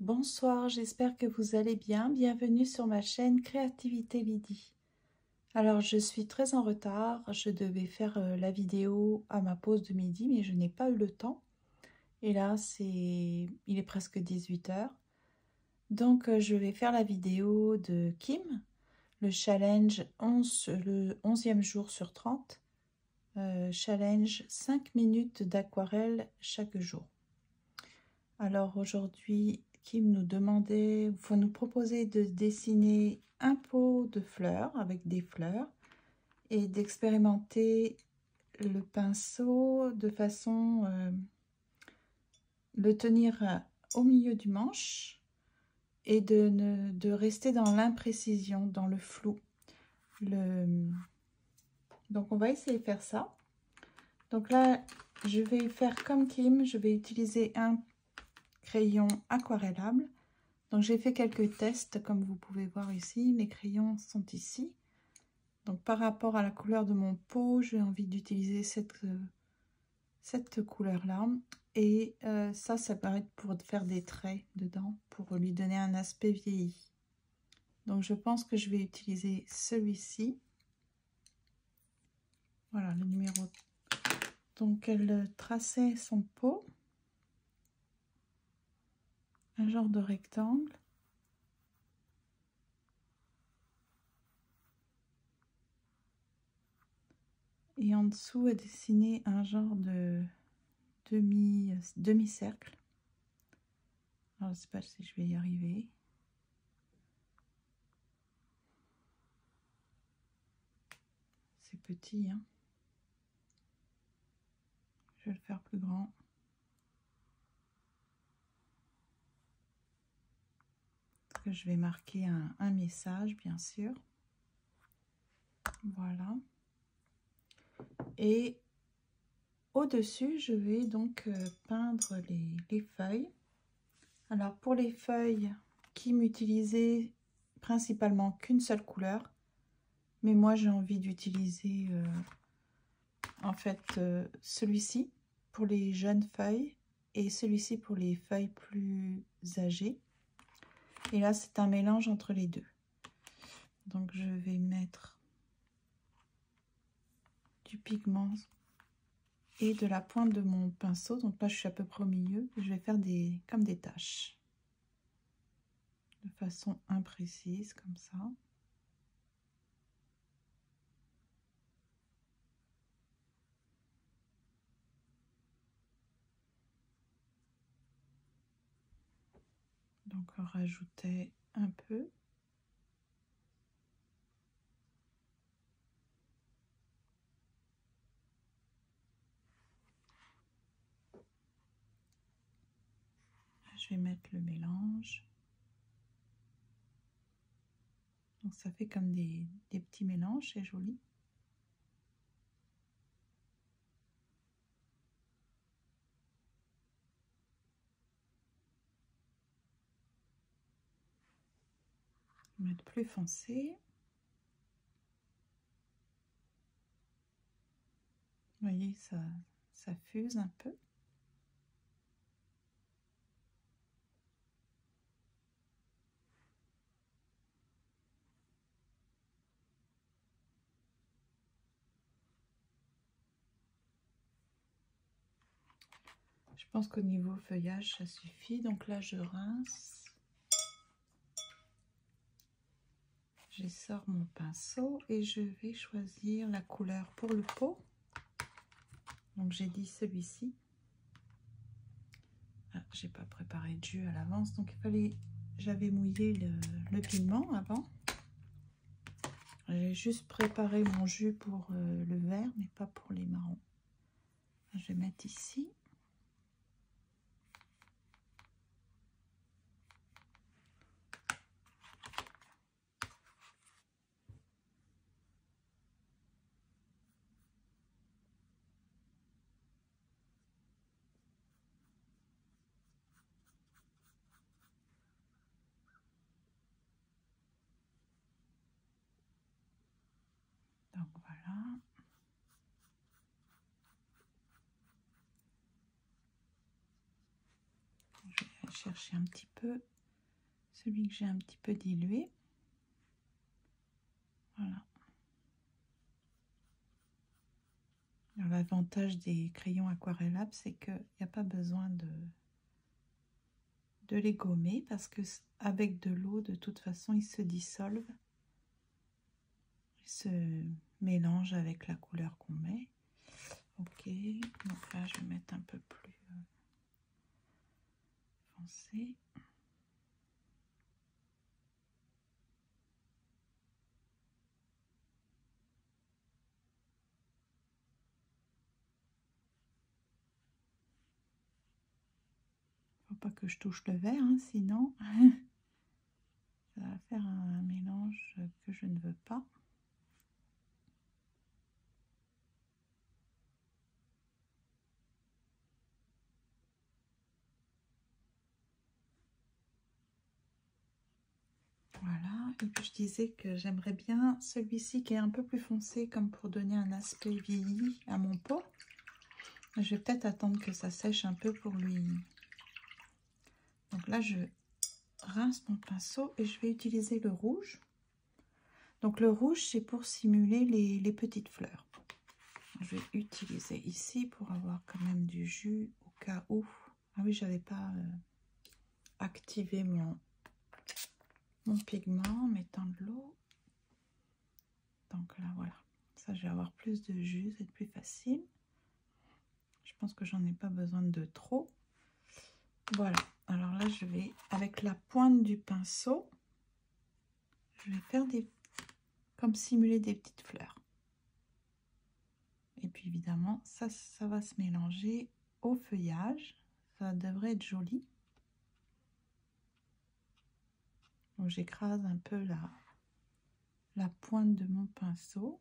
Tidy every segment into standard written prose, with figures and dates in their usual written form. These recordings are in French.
Bonsoir, j'espère que vous allez bien. Bienvenue sur ma chaîne Créativité Lydie. Alors, je suis très en retard. Je devais faire la vidéo à ma pause de midi, mais je n'ai pas eu le temps. Et là, il est presque 18 h. Donc, je vais faire la vidéo de Kim, le challenge le 11e jour sur 30. Challenge 5 minutes d'aquarelle chaque jour. Alors aujourd'hui, Kim nous nous proposait de dessiner un pot de fleurs avec des fleurs et d'expérimenter le pinceau de façon le tenir au milieu du manche et de rester dans l'imprécision, dans le flou. Donc on va essayer de faire ça. Donc là, je vais faire comme Kim, je vais utiliser un crayon aquarellable. Donc j'ai fait quelques tests comme vous pouvez voir ici. Mes crayons sont ici. Donc par rapport à la couleur de mon pot, j'ai envie d'utiliser cette couleur là. Et ça va être pour faire des traits dedans, pour lui donner un aspect vieilli. Donc je pense que je vais utiliser celui-ci. Voilà le numéro. Donc elle traçait son pot. Un genre de rectangle. Et en dessous, elle dessinait un genre de demi-cercle. Alors, je ne sais pas si je vais y arriver. C'est petit, hein. Je vais le faire plus grand. Parce que je vais marquer un message, bien sûr. Voilà. Et au-dessus, je vais donc peindre les feuilles. Alors, pour les feuilles, qui m'utilisaient principalement qu'une seule couleur. Mais moi, j'ai envie d'utiliser en fait celui-ci pour les jeunes feuilles et celui-ci pour les feuilles plus âgées. Et là, c'est un mélange entre les deux. Donc, je vais mettre du pigment et de la pointe de mon pinceau. Donc là, je suis à peu près au milieu. Je vais faire comme des taches. De façon imprécise, comme ça. Donc, on rajoutait un peu. Je vais mettre le mélange. Donc, ça fait comme des petits mélanges, c'est joli. Mettre plus foncé. Vous voyez, ça fuse un peu. Je pense qu'au niveau feuillage, ça suffit. Donc là, je rince. Je sors mon pinceau et je vais choisir la couleur pour le pot. Donc j'ai dit celui-ci. Ah, j'ai pas préparé de jus à l'avance, donc j'avais mouillé le pigment avant. J'ai juste préparé mon jus pour le vert, mais pas pour les marrons. Je vais mettre ici. Donc voilà. Je vais chercher un petit peu celui que j'ai un petit peu dilué. Voilà. L'avantage des crayons aquarellables, c'est qu'il n'y a pas besoin de les gommer parce que avec de l'eau, de toute façon, ils se dissolvent. Ils se mélangent avec la couleur qu'on met. Ok, donc là, je vais mettre un peu plus foncé. Faut pas que je touche le verre, hein, sinon ça va faire un mélange que je ne veux pas. Voilà, et puis je disais que j'aimerais bien celui-ci qui est un peu plus foncé, comme pour donner un aspect vieilli à mon pot. Je vais peut-être attendre que ça sèche un peu pour lui. Donc là, je rince mon pinceau et je vais utiliser le rouge. Donc le rouge, c'est pour simuler les petites fleurs. Je vais utiliser ici pour avoir quand même du jus au cas où. Ah oui, j'avais pas activé mon pigment en mettant de l'eau. Donc là, voilà. Ça, je vais avoir plus de jus, c'est plus facile. Je pense que j'en ai pas besoin de trop. Voilà. Alors là, je vais, avec la pointe du pinceau, je vais faire comme simuler des petites fleurs. Et puis évidemment, ça va se mélanger au feuillage. Ça devrait être joli. Donc j'écrase un peu la pointe de mon pinceau.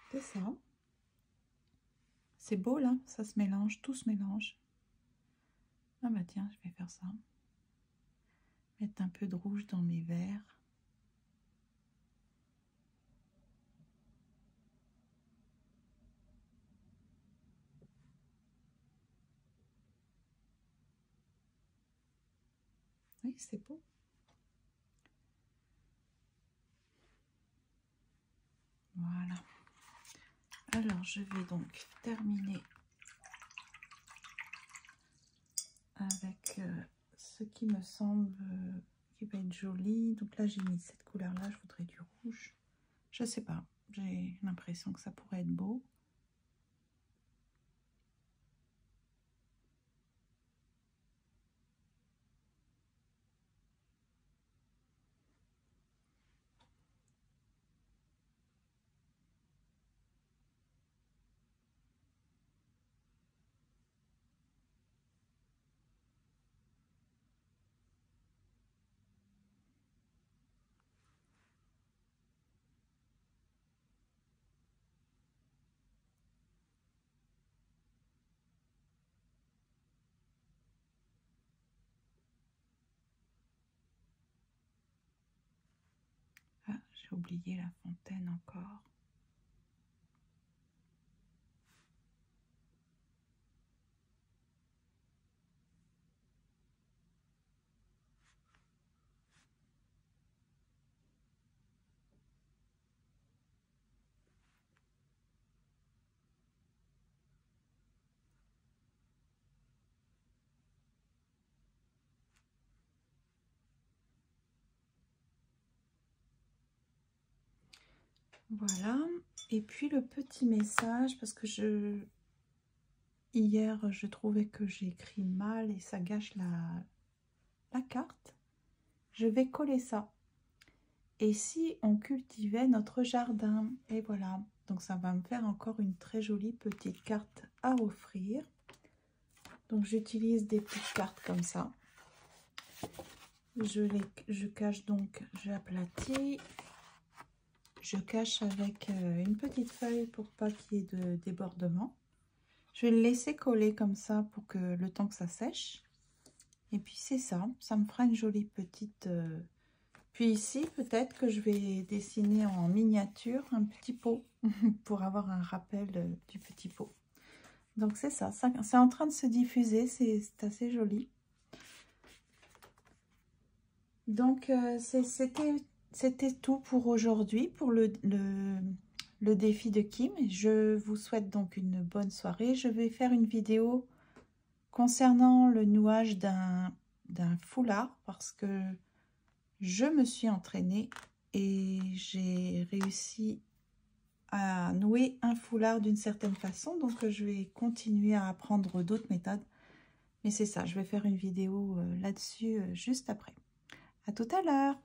C'est ça. C'est beau là, ça se mélange, tout se mélange. Ah bah tiens, je vais faire ça. Mettre un peu de rouge dans mes verres. Oui, c'est beau. Voilà. Alors, je vais donc terminer avec ce qui me semble qui va être joli. Donc là, j'ai mis cette couleur-là, je voudrais du rouge. Je sais pas, j'ai l'impression que ça pourrait être beau. Ah, j'ai oublié la fontaine encore. Voilà, et puis le petit message, parce que hier je trouvais que j'ai écrit mal et ça gâche la carte. Je vais coller ça. Et si on cultivait notre jardin? Et voilà, donc ça va me faire encore une très jolie petite carte à offrir. Donc j'utilise des petites cartes comme ça. Je cache donc, j'aplatis. Je cache avec une petite feuille pour pas qu'il y ait de débordement. Je vais le laisser coller comme ça pour que le temps que ça sèche. Et puis c'est ça, ça me fera une jolie petite... Puis ici, peut-être que je vais dessiner en miniature un petit pot pour avoir un rappel du petit pot. Donc c'est ça, c'est en train de se diffuser, c'est assez joli. Donc c'était tout pour aujourd'hui, pour le défi de Kim. Je vous souhaite donc une bonne soirée. Je vais faire une vidéo concernant le nouage d'un foulard parce que je me suis entraînée et j'ai réussi à nouer un foulard d'une certaine façon. Donc je vais continuer à apprendre d'autres méthodes. Mais c'est ça, je vais faire une vidéo là-dessus juste après. À tout à l'heure!